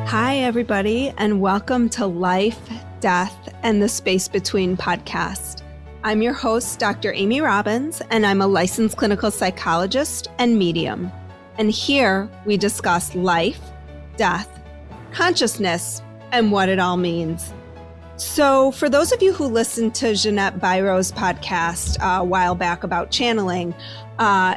Hi, everybody, and welcome to Life, Death, and the Space Between podcast. I'm your host, Dr. Amy Robbins, and I'm a licensed clinical psychologist and medium. And here we discuss life, death, consciousness, and what it all means. So for those of you who listened to Jeanette Byro's podcast a while back about channeling,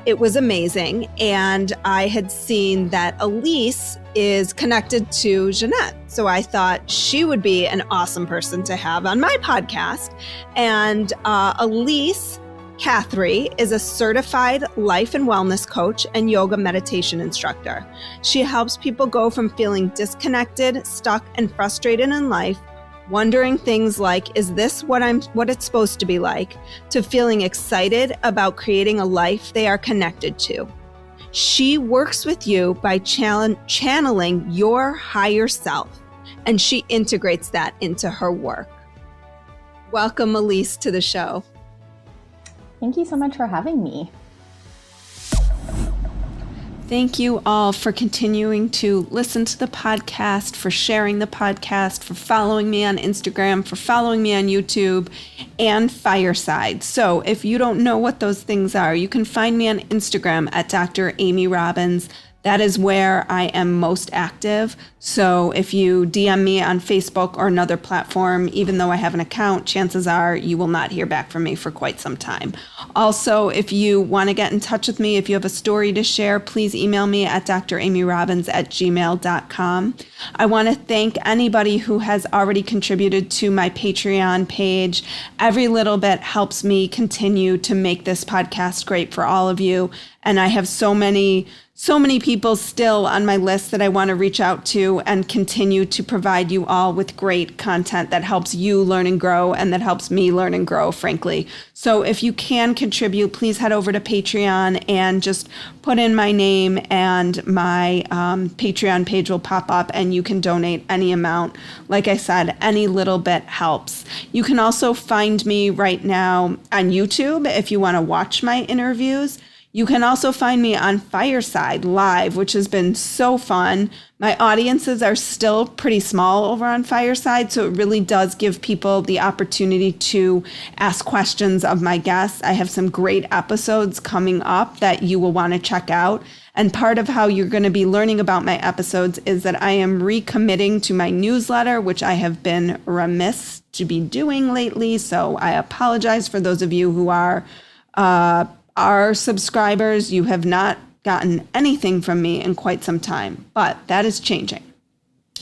it was amazing. And I had seen that Elyse is connected to Jeanette. So I thought she would be an awesome person to have on my podcast. And Elyse Cathrea is a certified life and wellness coach and yoga meditation instructor. She helps people go from feeling disconnected, stuck, and frustrated in life, wondering things like, is this what it's supposed to be like, to feeling excited about creating a life they are connected to. She works with you by channeling your higher self, and she integrates that into her work. Welcome, Elyse, to the show. Thank you so much for having me. Thank you all for continuing to listen to the podcast, for sharing the podcast, for following me on Instagram, for following me on YouTube, and Fireside. So if you don't know what those things are, you can find me on Instagram at Dr. Amy Robbins. That is where I am most active. So if you DM me on Facebook or another platform, even though I have an account, chances are you will not hear back from me for quite some time. Also, if you want to get in touch with me, if you have a story to share, please email me at dramyrobbins@gmail.com. I want to thank anybody who has already contributed to my Patreon page. Every little bit helps me continue to make this podcast great for all of you. And I have so many people still on my list that I want to reach out to and continue to provide you all with great content that helps you learn and grow, and that helps me learn and grow, frankly. So if you can contribute, please head over to Patreon and just put in my name, and my Patreon page will pop up and you can donate any amount. Like I said, any little bit helps. You can also find me right now on YouTube if you want to watch my interviews. You can also find me on Fireside Live, which has been so fun. My audiences are still pretty small over on Fireside, so it really does give people the opportunity to ask questions of my guests. I have some great episodes coming up that you will want to check out. And part of how you're going to be learning about my episodes is that I am recommitting to my newsletter, which I have been remiss to be doing lately. So I apologize for those of you who are subscribers. You have not gotten anything from me in quite some time, but that is changing.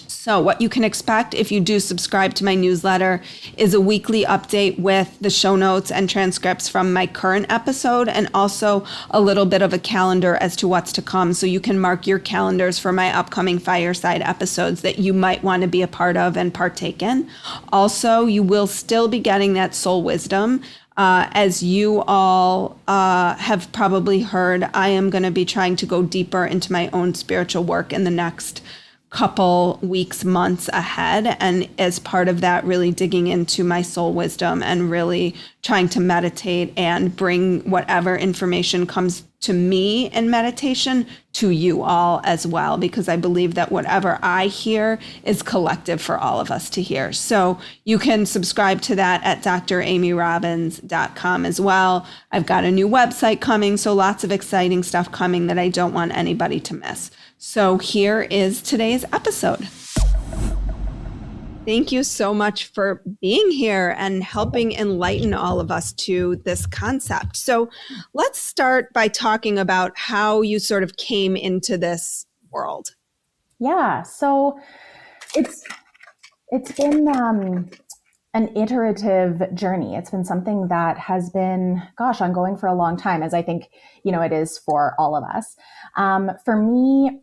So what you can expect if you do subscribe to my newsletter is a weekly update with the show notes and transcripts from my current episode, and also a little bit of a calendar as to what's to come. So you can mark your calendars for my upcoming Fireside episodes that you might want to be a part of and partake in. Also, you will still be getting that soul wisdom. As you all have probably heard, I am going to be trying to go deeper into my own spiritual work in the next couple weeks, months ahead. And as part of that, really digging into my soul wisdom and really trying to meditate and bring whatever information comes to me in meditation to you all as well, because I believe that whatever I hear is collective for all of us to hear. So you can subscribe to that at dramyrobbins.com as well. I've got a new website coming, so lots of exciting stuff coming that I don't want anybody to miss. So here is today's episode. Thank you so much for being here and helping enlighten all of us to this concept. So let's start by talking about how you sort of came into this world. Yeah, so it's been an iterative journey. It's been something that has been, ongoing for a long time, as I think, it is for all of us. For me,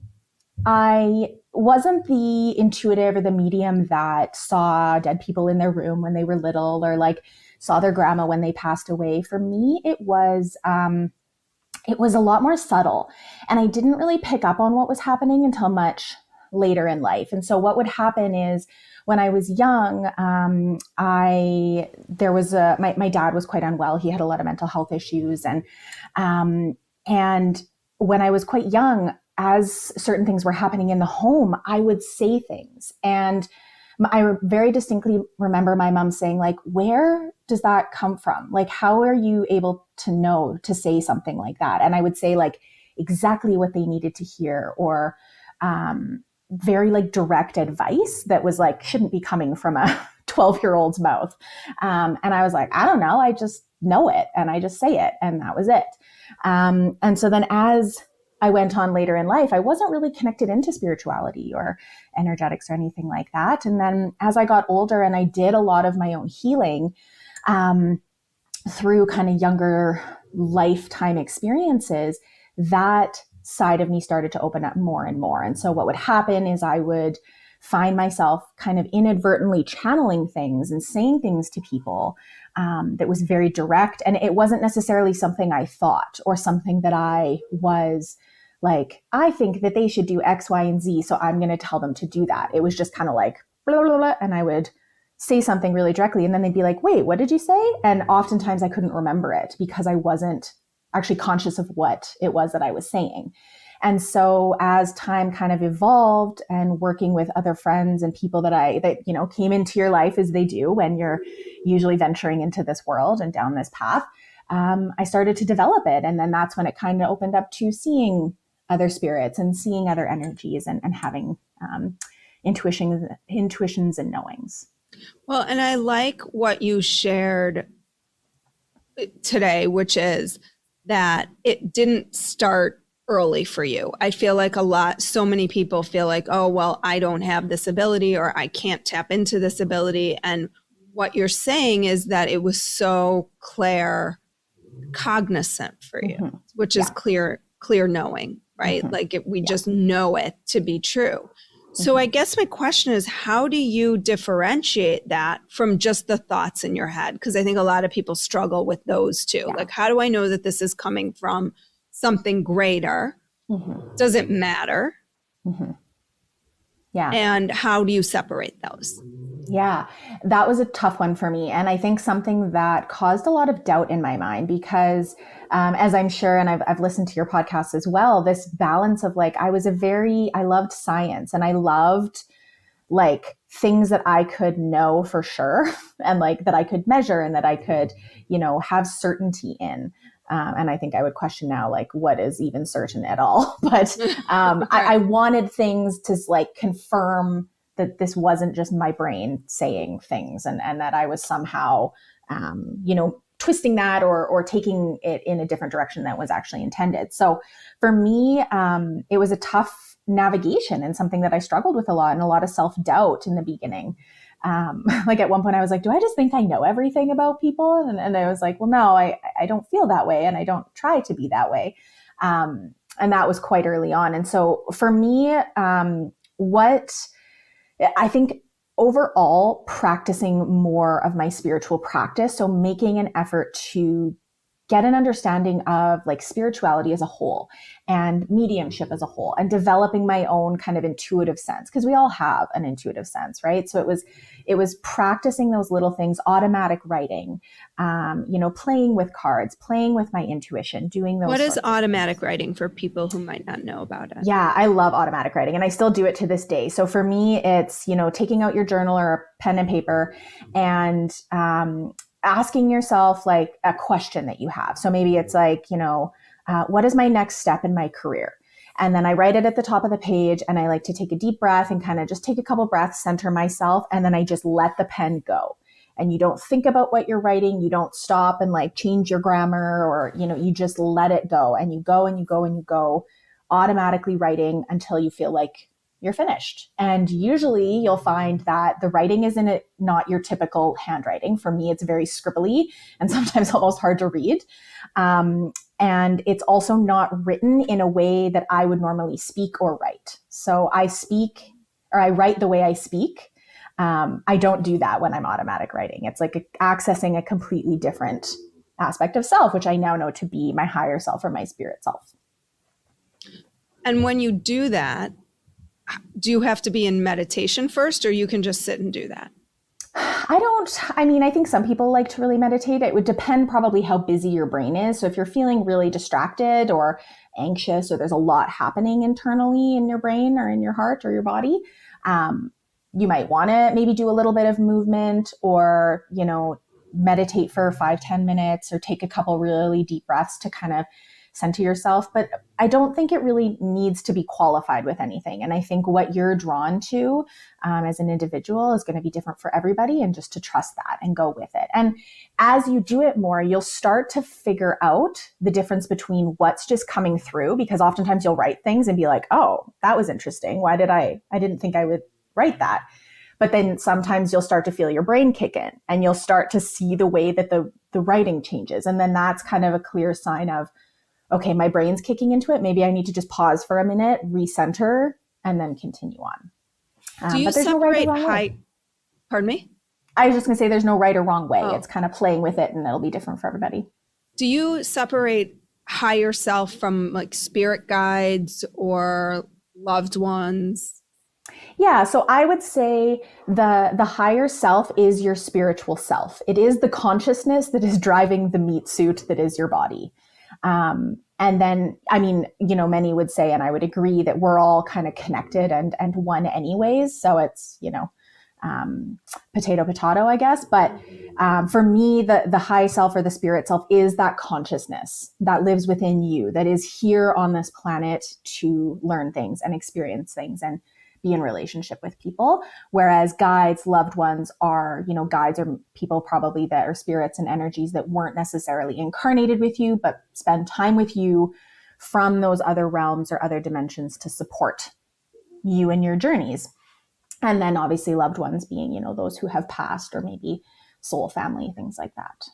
I wasn't the intuitive or the medium that saw dead people in their room when they were little, or like saw their grandma when they passed away. For me, it was a lot more subtle, and I didn't really pick up on what was happening until much later in life. And so what would happen is, when I was young, my dad was quite unwell. He had a lot of mental health issues, and when I was quite young, as certain things were happening in the home, I would say things. And I very distinctly remember my mom saying, like, where does that come from? Like, how are you able to know to say something like that? And I would say like exactly what they needed to hear, or very like direct advice that was like, shouldn't be coming from a 12-year-old's mouth. And I was like, I don't know. I just know it and I just say it. And that was it. And so then as I went on later in life, I wasn't really connected into spirituality or energetics or anything like that. And then as I got older and I did a lot of my own healing through kind of younger lifetime experiences, that side of me started to open up more and more. And so what would happen is I would find myself kind of inadvertently channeling things and saying things to people that was very direct. And it wasn't necessarily something I thought or something that I was like, I think that they should do X, Y, and Z, so I'm going to tell them to do that. It was just kind of like, blah, blah, blah, and I would say something really directly. And then they'd be like, wait, what did you say? And oftentimes I couldn't remember it because I wasn't actually conscious of what it was that I was saying. And so as time kind of evolved and working with other friends and people that came into your life as they do when you're usually venturing into this world and down this path, I started to develop it. And then that's when it kind of opened up to seeing other spirits and seeing other energies and having intuitions and knowings. Well, and I like what you shared today, which is that it didn't start early for you. I feel like so many people feel like, oh, well, I don't have this ability or I can't tap into this ability. And what you're saying is that it was so cognizant for you, which is clear knowing, right? Like we just know it to be true. So I guess my question is, how do you differentiate that from just the thoughts in your head? Because I think a lot of people struggle with those too. Like, how do I know that this is coming from something greater? Does it matter? Yeah. And how do you separate those? Yeah, that was a tough one for me. And I think something that caused a lot of doubt in my mind because as I'm sure, and I've listened to your podcast as well, this balance of like, I loved science and I loved like things that I could know for sure and like that I could measure and that I could, have certainty in. And I think I would question now, like, what is even certain at all? But I wanted things to like confirm that this wasn't just my brain saying things and that I was somehow, twisting that or taking it in a different direction that was actually intended. So for me, it was a tough navigation and something that I struggled with a lot and a lot of self-doubt in the beginning. Like at one point I was like, do I just think I know everything about people? And I was like, well, no, I don't feel that way. And I don't try to be that way. And that was quite early on. And so for me, what I think overall practicing more of my spiritual practice. So making an effort to get an understanding of like spirituality as a whole and mediumship as a whole and developing my own kind of intuitive sense, because we all have an intuitive sense, right? So it was practicing those little things, automatic writing, playing with cards, playing with my intuition, doing those. What is automatic writing for people who might not know about it? Yeah, I love automatic writing and I still do it to this day. So for me, it's, taking out your journal or a pen and paper and, asking yourself like a question that you have. So maybe it's like, what is my next step in my career? And then I write it at the top of the page and I like to take a deep breath and kind of just take a couple breaths, center myself. And then I just let the pen go. And you don't think about what you're writing. You don't stop and like change your grammar or, you just let it go and you go and you go and you go automatically writing until you feel like you're finished. And usually you'll find that the writing is not your typical handwriting. For me, it's very scribbly and sometimes almost hard to read. And it's also not written in a way that I would normally speak or write. So I write the way I speak. I don't do that when I'm automatic writing. It's like accessing a completely different aspect of self, which I now know to be my higher self or my spirit self. And when you do that, do you have to be in meditation first, or you can just sit and do that? I think some people like to really meditate. It would depend probably how busy your brain is. So if you're feeling really distracted or anxious or there's a lot happening internally in your brain or in your heart or your body, you might want to maybe do a little bit of movement or, meditate for 5-10 minutes or take a couple really deep breaths to kind of center yourself. But I don't think it really needs to be qualified with anything. And I think what you're drawn to as an individual is going to be different for everybody, and just to trust that and go with it. And as you do it more, you'll start to figure out the difference between what's just coming through, because oftentimes you'll write things and be like, oh, that was interesting. Why did I didn't think I would write that. But then sometimes you'll start to feel your brain kick in and you'll start to see the way that the writing changes. And then that's kind of a clear sign of, okay, my brain's kicking into it. Maybe I need to just pause for a minute, recenter, and then continue on. Do you separate Pardon me? I was just going to say there's no right or wrong way. It's kind of playing with it, and it'll be different for everybody. Do you separate higher self from like spirit guides or loved ones? Yeah, so I would say the higher self is your spiritual self. It is the consciousness that is driving the meat suit that is your body. And then, many would say, and I would agree, that we're all kind of connected and one anyways. So it's, potato, I guess. But for me, the high self or the spirit self is that consciousness that lives within you, that is here on this planet to learn things and experience things and be in relationship with people. Whereas guides, loved ones are, guides are people probably that are spirits and energies that weren't necessarily incarnated with you, but spend time with you from those other realms or other dimensions to support you in your journeys. And then obviously loved ones being, those who have passed, or maybe soul family, things like that.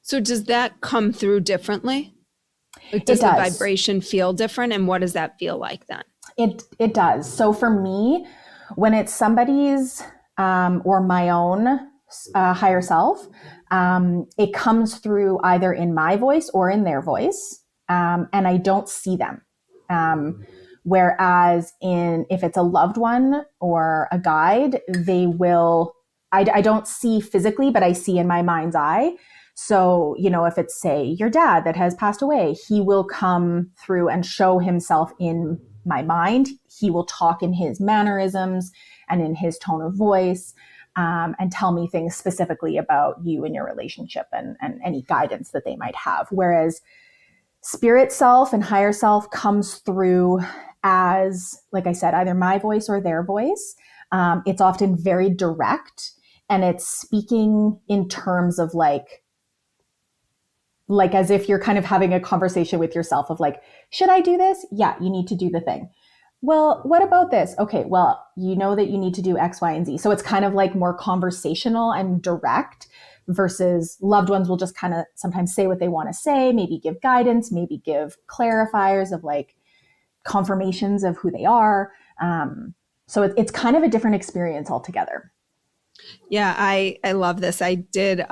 So does that come through differently? Like, does the vibration feel different? And what does that feel like then? It does. So for me, when it's somebody's or my own higher self, it comes through either in my voice or in their voice, and I don't see them. Whereas if it's a loved one or a guide, they will, I don't see physically, but I see in my mind's eye. So, if it's, say, your dad that has passed away, he will come through and show himself in my mind. He will talk in his mannerisms and in his tone of voice, and tell me things specifically about you and your relationship and any guidance that they might have. Whereas spirit self and higher self comes through as, like I said, either my voice or their voice. It's often very direct, and it's speaking in terms of like as if you're kind of having a conversation with yourself of like, should I do this? Yeah, you need to do the thing. Well, what about this? Okay, well, you know that you need to do X, Y, and Z. So it's kind of like more conversational and direct, versus loved ones will just kind of sometimes say what they want to say, maybe give guidance, maybe give clarifiers of like confirmations of who they are. So it's kind of a different experience altogether. Yeah, I love this. I did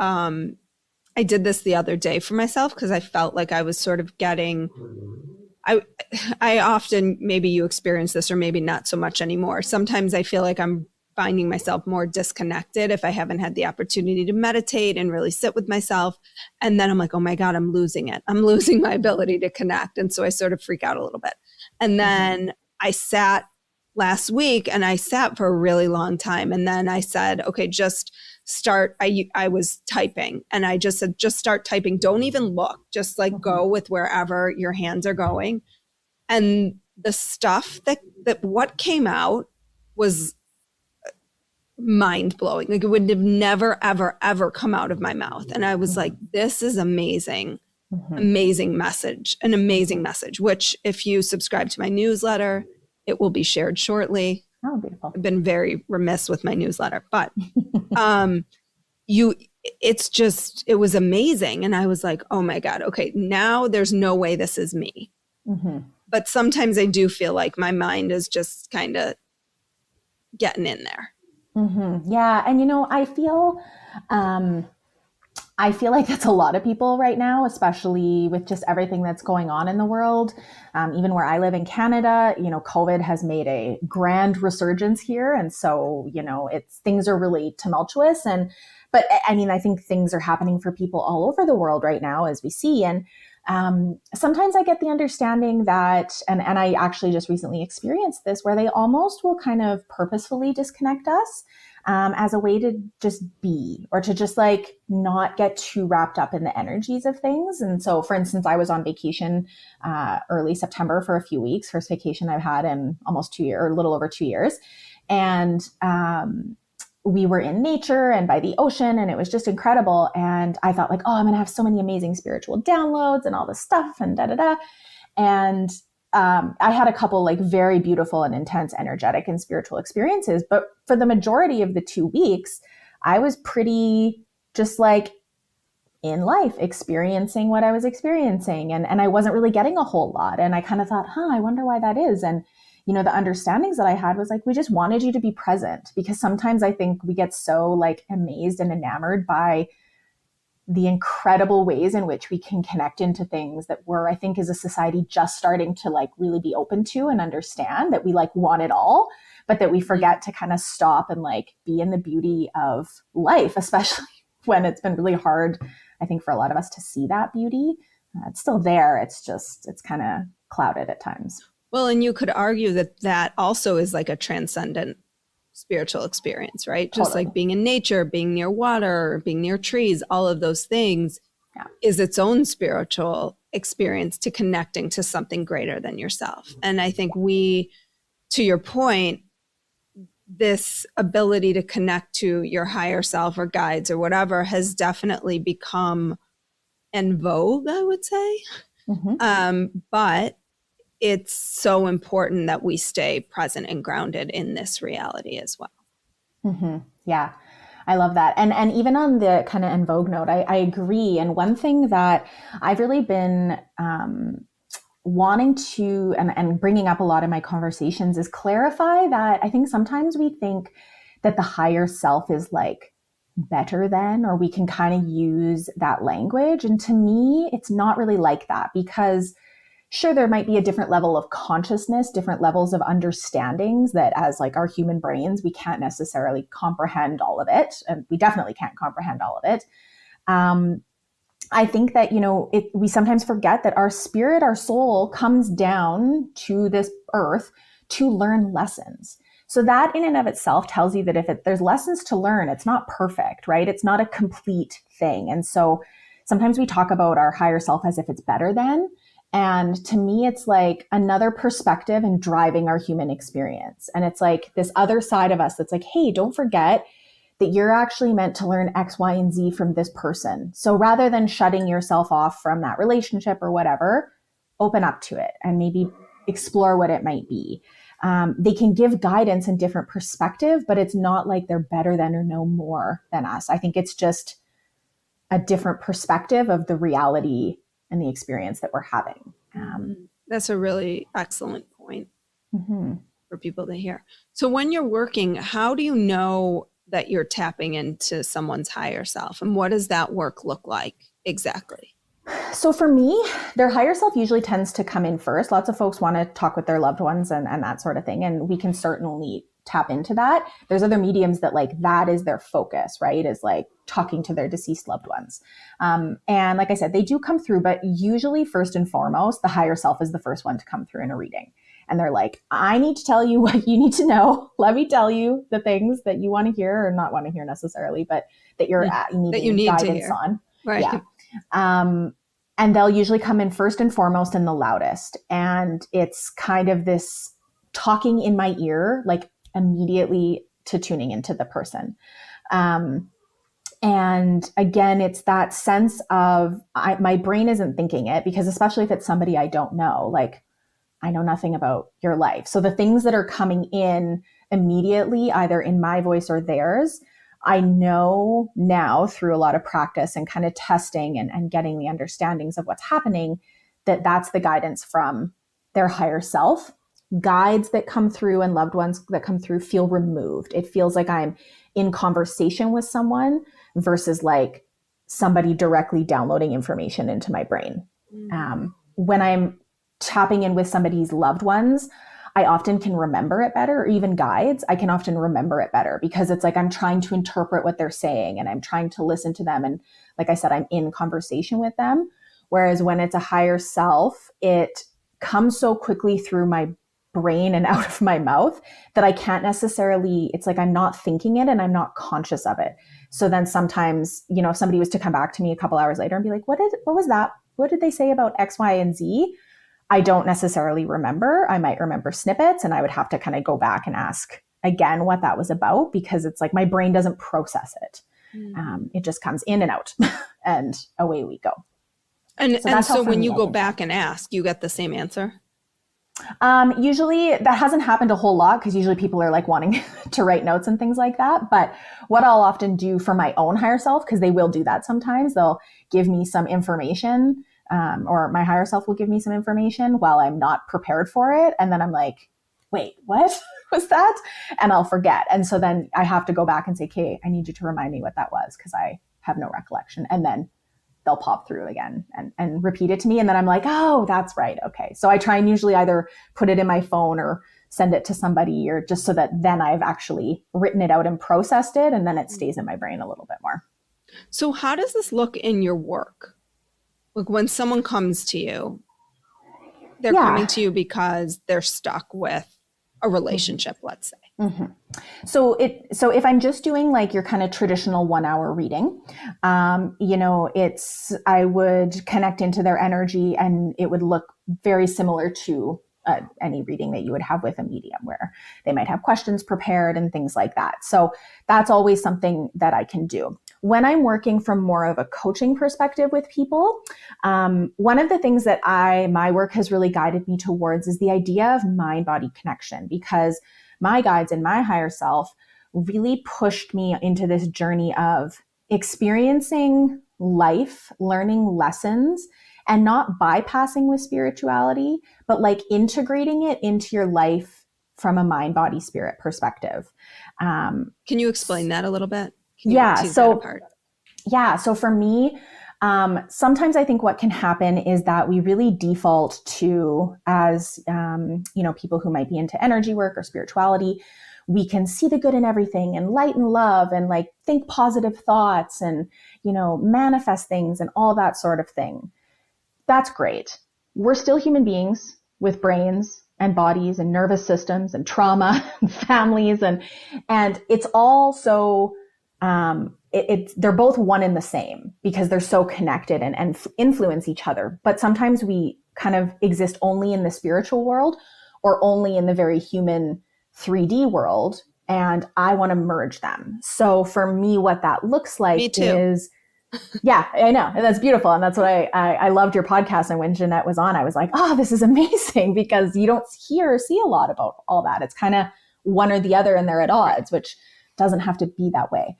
this the other day for myself because I felt like I was sort of getting, I often, maybe you experience this or maybe not so much anymore. Sometimes I feel like I'm finding myself more disconnected if I haven't had the opportunity to meditate and really sit with myself. And then I'm like, oh my God, I'm losing it. I'm losing my ability to connect. And so I sort of freak out a little bit. And then I sat last week and I sat for a really long time. And then I said, okay, just start. I was typing and I just said, just start typing. Don't even look, just like go with wherever your hands are going. And the stuff that what came out was mind blowing. Like it would have never, ever, ever come out of my mouth. And I was like, this is amazing, amazing message, an amazing message, which if you subscribe to my newsletter, it will be shared shortly. Oh, beautiful. I've been very remiss with my newsletter, but it was amazing. And I was like, oh my God, okay, now there's no way this is me. But sometimes I do feel like my mind is just kind of getting in there. Yeah. And, I feel like that's a lot of people right now, especially with just everything that's going on in the world. Even where I live in Canada, COVID has made a grand resurgence here. And so, things are really tumultuous. But I think things are happening for people all over the world right now, as we see. And Sometimes I get the understanding that, and I actually just recently experienced this, where they almost will kind of purposefully disconnect us as a way to just be, or to just like not get too wrapped up in the energies of things. And so, for instance, I was on vacation early September for a few weeks, first vacation I've had in almost 2 years, or a little over 2 years. And we were in nature and by the ocean, and it was just incredible. And I thought like, oh, I'm going to have so many amazing spiritual downloads and all this stuff and da da da. And I had a couple like very beautiful and intense energetic and spiritual experiences. But for the majority of the 2 weeks, I was pretty just like in life experiencing what I was experiencing. And I wasn't really getting a whole lot. And I kind of thought, I wonder why that is. And the understandings that I had was like, we just wanted you to be present, because sometimes I think we get so like amazed and enamored by the incredible ways in which we can connect into things that we're, I think, as a society just starting to like really be open to and understand, that we like want it all, but that we forget to kind of stop and like be in the beauty of life, especially when it's been really hard, I think, for a lot of us to see that beauty. It's still there. It's kind of clouded at times. Well, and you could argue that that also is like a transcendent spiritual experience, right? Just Totally. like being in nature, being near water, being near trees, all of those things is its own spiritual experience to connecting to something greater than yourself. And I think we, to your point, this ability to connect to your higher self or guides or whatever has definitely become en vogue, I would say. Mm-hmm. But it's so important that we stay present and grounded in this reality as well. Mm-hmm. Yeah, I love that. And even on the kind of en vogue note, I agree. And one thing that I've really been wanting to, and bringing up a lot in my conversations, is clarify that I think sometimes we think that the higher self is like better than, or we can kind of use that language. And to me, it's not really like that, because sure, there might be a different level of consciousness, different levels of understandings that as like our human brains, we can't necessarily comprehend all of it. And we definitely can't comprehend all of it. I think that, we sometimes forget that our spirit, our soul comes down to this earth to learn lessons. So that in and of itself tells you that if there's lessons to learn, it's not perfect, right? It's not a complete thing. And so sometimes we talk about our higher self as if it's better than. And to me, it's like another perspective in driving our human experience. And it's like this other side of us that's like, hey, don't forget that you're actually meant to learn X, Y, and Z from this person. So rather than shutting yourself off from that relationship or whatever, open up to it and maybe explore what it might be. They can give guidance and different perspective, but it's not like they're better than or know more than us. I think it's just a different perspective of the reality and the experience that we're having. That's a really excellent point Mm-hmm. for people to hear. So when you're working, how do you know that you're tapping into someone's higher self? And what does that work look like exactly? So for me, their higher self usually tends to come in first. Lots of folks want to talk with their loved ones and that sort of thing. And we can certainly tap into that. There's other mediums that like that is their focus, right? Is like talking to their deceased loved ones. And like I said, they do come through, but usually first and foremost, the higher self is the first one to come through in a reading. And they're like, I need to tell you what you need to know. Let me tell you the things that you want to hear, or not want to hear necessarily, but that you're needing guidance on. Right. Yeah. And they'll usually come in first and foremost and the loudest. And it's kind of this talking in my ear, like immediately to tuning into the person. And again, it's that sense of my brain isn't thinking it, because especially if it's somebody I don't know, like I know nothing about your life. So the things that are coming in immediately, either in my voice or theirs, I know now through a lot of practice and kind of testing and getting the understandings of what's happening, that that's the guidance from their higher self. Guides that come through and loved ones that come through feel removed. It feels like I'm in conversation with someone versus like somebody directly downloading information into my brain. When I'm tapping in with somebody's loved ones, I often can remember it better, or even guides, I can often remember it better, because it's like I'm trying to interpret what they're saying and I'm trying to listen to them. And like I said, I'm in conversation with them. Whereas when it's a higher self, it comes so quickly through my brain and out of my mouth that I can't necessarily, it's like I'm not thinking it and I'm not conscious of it. So then sometimes, if somebody was to come back to me a couple hours later and be like, what was that? What did they say about X, Y, and Z? I don't necessarily remember. I might remember snippets, and I would have to kind of go back and ask again what that was about, because it's like my brain doesn't process it. It just comes in and out and away we go. And so when you go back and ask, you get the same answer? Usually that hasn't happened a whole lot, because usually people are like wanting to write notes and things like that. But what I'll often do for my own higher self, because they will do that sometimes, they'll give me some information, or my higher self will give me some information while I'm not prepared for it. And then I'm like, wait, what was that? And I'll forget. And so then I have to go back and say, okay, I need you to remind me what that was, because I have no recollection. And then they'll pop through again and repeat it to me. And then I'm like, oh, that's right. Okay. So I try and usually either put it in my phone or send it to somebody, or just so that then I've actually written it out and processed it, and then it stays in my brain a little bit more. So how does this look in your work? Like when someone comes to you, they're coming to you because they're stuck with a relationship, let's say. Mm-hmm. So if I'm just doing like your kind of traditional 1 hour reading, I would connect into their energy, and it would look very similar to any reading that you would have with a medium, where they might have questions prepared and things like that. So that's always something that I can do. When I'm working from more of a coaching perspective with people, one of the things that my work has really guided me towards is the idea of mind-body connection, because my guides and my higher self really pushed me into this journey of experiencing life, learning lessons, and not bypassing with spirituality, but like integrating it into your life from a mind, body, spirit perspective. Can you explain that a little bit? So for me, sometimes I think what can happen is that we really default to, as people who might be into energy work or spirituality, we can see the good in everything and light and love and like think positive thoughts and, manifest things and all that sort of thing. That's great. We're still human beings with brains and bodies and nervous systems and trauma and families, and it's all so they're both one and the same, because they're so connected and influence each other. But sometimes we kind of exist only in the spiritual world or only in the very human 3D world, and I want to merge them. So for me, what that looks like is, yeah, I know. And that's beautiful. And that's what I loved your podcast. And when Jeanette was on, I was like, oh, this is amazing, because you don't hear or see a lot about all that. It's kind of one or the other, and they're at odds, which doesn't have to be that way.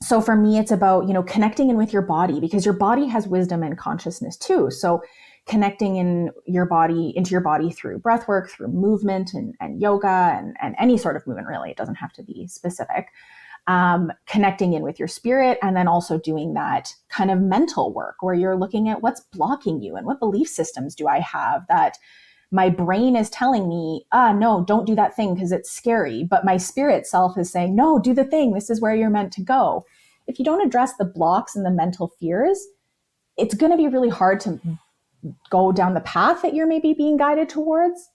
So for me, it's about, connecting in with your body, because your body has wisdom and consciousness too. So connecting into your body through breath work, through movement and yoga and any sort of movement, really. It doesn't have to be specific. Connecting in with your spirit, and then also doing that kind of mental work where you're looking at what's blocking you and what belief systems do I have that my brain is telling me, no, don't do that thing because it's scary. But my spirit self is saying, no, do the thing. This is where you're meant to go. If you don't address the blocks and the mental fears, it's going to be really hard to go down the path that you're maybe being guided towards,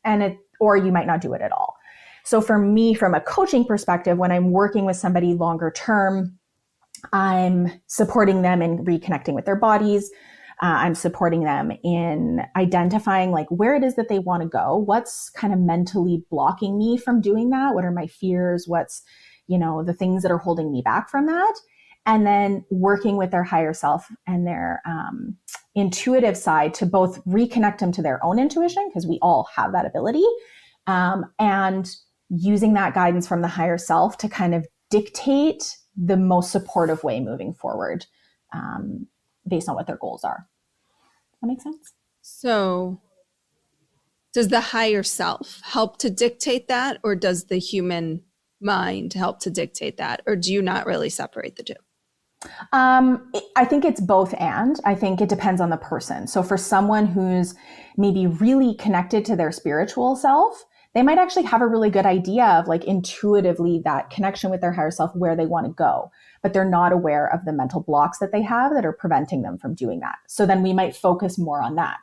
or you might not do it at all. So for me, from a coaching perspective, when I'm working with somebody longer term, I'm supporting them in reconnecting with their bodies. I'm supporting them in identifying like where it is that they want to go. What's kind of mentally blocking me from doing that? What are my fears? What's, the things that are holding me back from that? And then working with their higher self and their intuitive side to both reconnect them to their own intuition, because we all have that ability, and using that guidance from the higher self to kind of dictate the most supportive way moving forward, based on what their goals are. That make sense? So does the higher self help to dictate that, or does the human mind help to dictate that? Or do you not really separate the two? I think it's both, and I think it depends on the person. So for someone who's maybe really connected to their spiritual self, they might actually have a really good idea of like intuitively that connection with their higher self, where they want to go, but they're not aware of the mental blocks that they have that are preventing them from doing that. So then we might focus more on that.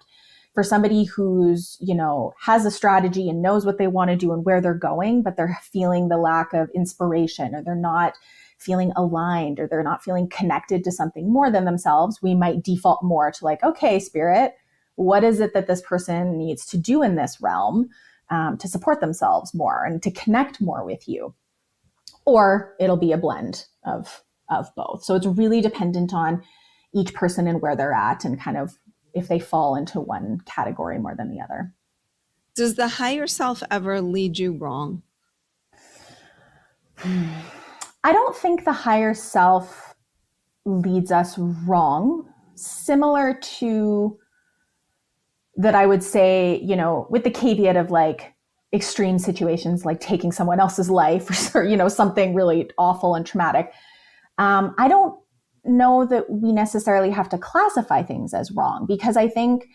For somebody who's, you know, has a strategy and knows what they want to do and where they're going, but they're feeling the lack of inspiration, or they're not feeling aligned, or they're not feeling connected to something more than themselves, we might default more to like, okay, spirit, what is it that this person needs to do in this realm to support themselves more and to connect more with you? Or it'll be a blend of both. So it's really dependent on each person and where they're at, and kind of if they fall into one category more than the other. Does the higher self ever lead you wrong? I don't think the higher self leads us wrong. Similar to that, I would say, you know, with the caveat of like extreme situations, like taking someone else's life, or, you know, something really awful and traumatic. I don't know that we necessarily have to classify things as wrong, because I think,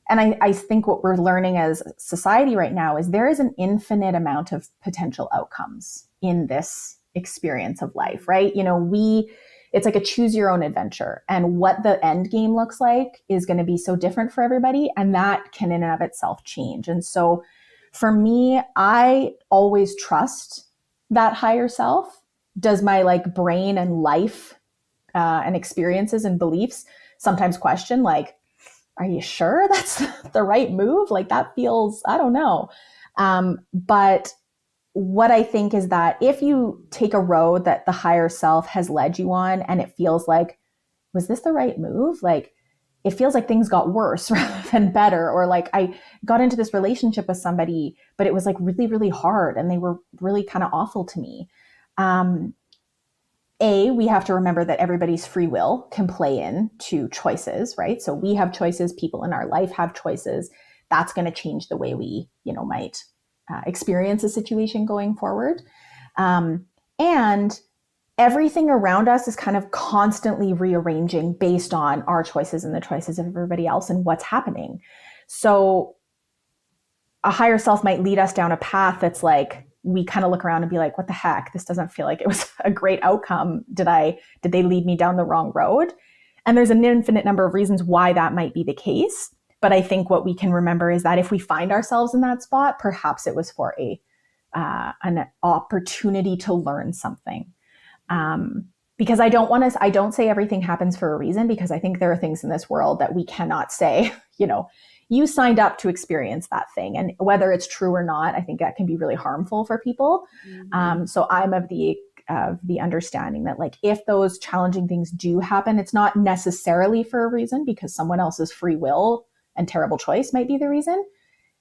and I think what we're learning as society right now is there is an infinite amount of potential outcomes in this experience of life, right? You know, it's like a choose your own adventure, and what the end game looks like is going to be so different for everybody. And that can in and of itself change. And so for me, I always trust that higher self. Does my like brain and life and experiences and beliefs sometimes question, like, are you sure that's the right move? Like that feels, I don't know. But what I think is that if you take a road that the higher self has led you on and it feels like, was this the right move? Like, it feels like things got worse rather than better. Or like I got into this relationship with somebody, but it was like really, really hard and they were really kind of awful to me. We have to remember that everybody's free will can play in to choices, right? So we have choices, people in our life have choices. That's going to change the way we, you know, might experience a situation going forward. And everything around us is kind of constantly rearranging based on our choices and the choices of everybody else and what's happening. So a higher self might lead us down a path that's like, we kind of look around and be like, what the heck? This doesn't feel like it was a great outcome. Did they lead me down the wrong road? And there's an infinite number of reasons why that might be the case. But I think what we can remember is that if we find ourselves in that spot, perhaps it was for an opportunity to learn something. Because I don't say everything happens for a reason, because I think there are things in this world that we cannot say, you know, you signed up to experience that thing. And whether it's true or not, I think that can be really harmful for people. Mm-hmm. So I'm of the understanding that like, if those challenging things do happen, it's not necessarily for a reason, because someone else's free will and terrible choice might be the reason.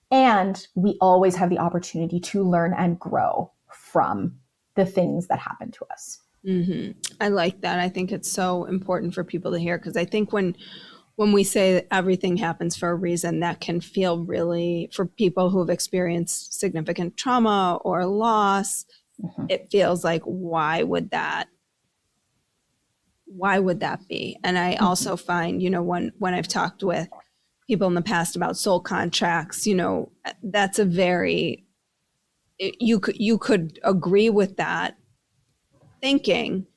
And we always have the opportunity to learn and grow from the things that happen to us. Mm-hmm. I like that. I think it's so important for people to hear, because I think when we say that everything happens for a reason, that can feel really, for people who have experienced significant trauma or loss, mm-hmm. It feels like, why would that be? And I mm-hmm. also find, you know, when I've talked with people in the past about soul contracts, you know, that's a very, you could agree with that thinking.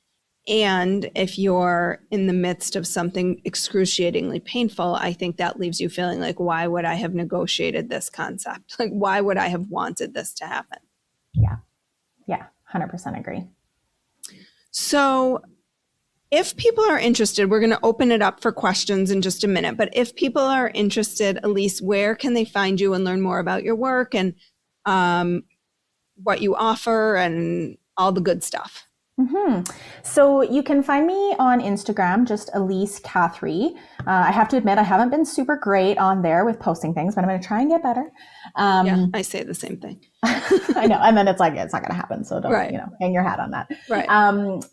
And if you're in the midst of something excruciatingly painful, I think that leaves you feeling like, why would I have negotiated this concept? Like, why would I have wanted this to happen? Yeah, 100% agree. So if people are interested, we're going to open it up for questions in just a minute. But if people are interested, Elyse, where can they find you and learn more about your work and what you offer and all the good stuff? Mm-hmm. So you can find me on Instagram, just Elyse Cathrea. I have to admit, I haven't been super great on there with posting things, but I'm going to try and get better. Yeah, I say the same thing. I know. And then it's like, it's not going to happen. So don't, right. Hang your hat on that. Right.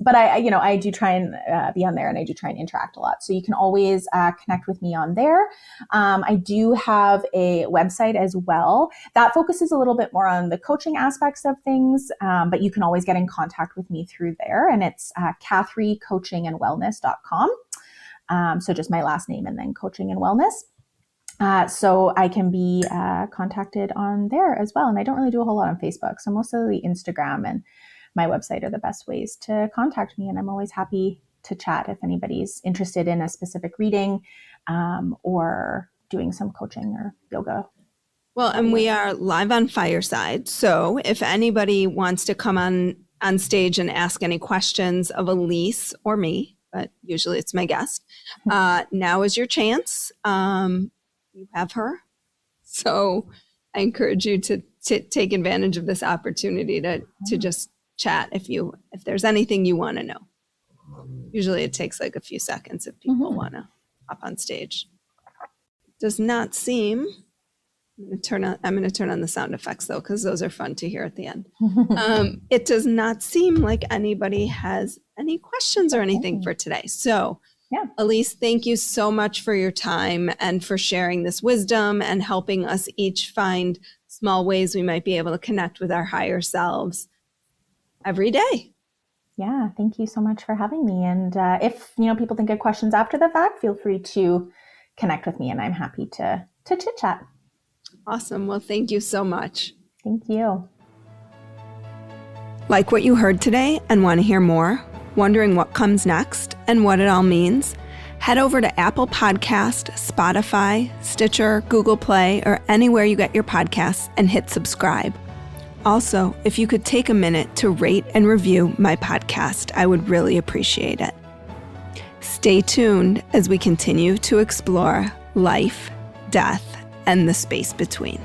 But I do try and be on there, and I do try and interact a lot. So you can always connect with me on there. I do have a website as well that focuses a little bit more on the coaching aspects of things. But you can always get in contact with me through there. And it's cathreacoachingandwellness.com. So just my last name and then coaching and wellness. So I can be contacted on there as well. And I don't really do a whole lot on Facebook. So mostly Instagram and my website are the best ways to contact me. And I'm always happy to chat if anybody's interested in a specific reading or doing some coaching or yoga. Well, and we are live on Fireside. So if anybody wants to come on stage and ask any questions of Elyse or me, but usually it's my guest, now is your chance. You have her. So I encourage you to take advantage of this opportunity to just chat if there's anything you want to know. Usually it takes like a few seconds if people want to hop on stage. Does not seem, I'm going to turn on the sound effects though, because those are fun to hear at the end. It does not seem like anybody has any questions or anything for today. So yeah. Elyse, thank you so much for your time and for sharing this wisdom and helping us each find small ways we might be able to connect with our higher selves every day. Yeah, thank you so much for having me. And if people think of questions after the fact, feel free to connect with me, and I'm happy to chit chat. Awesome. Well, thank you so much. Thank you. Like what you heard today and want to hear more? Wondering what comes next and what it all means? Head over to Apple Podcast, Spotify, Stitcher, Google Play, or anywhere you get your podcasts and hit subscribe. Also, if you could take a minute to rate and review my podcast, I would really appreciate it. Stay tuned as we continue to explore life, death, and the space between.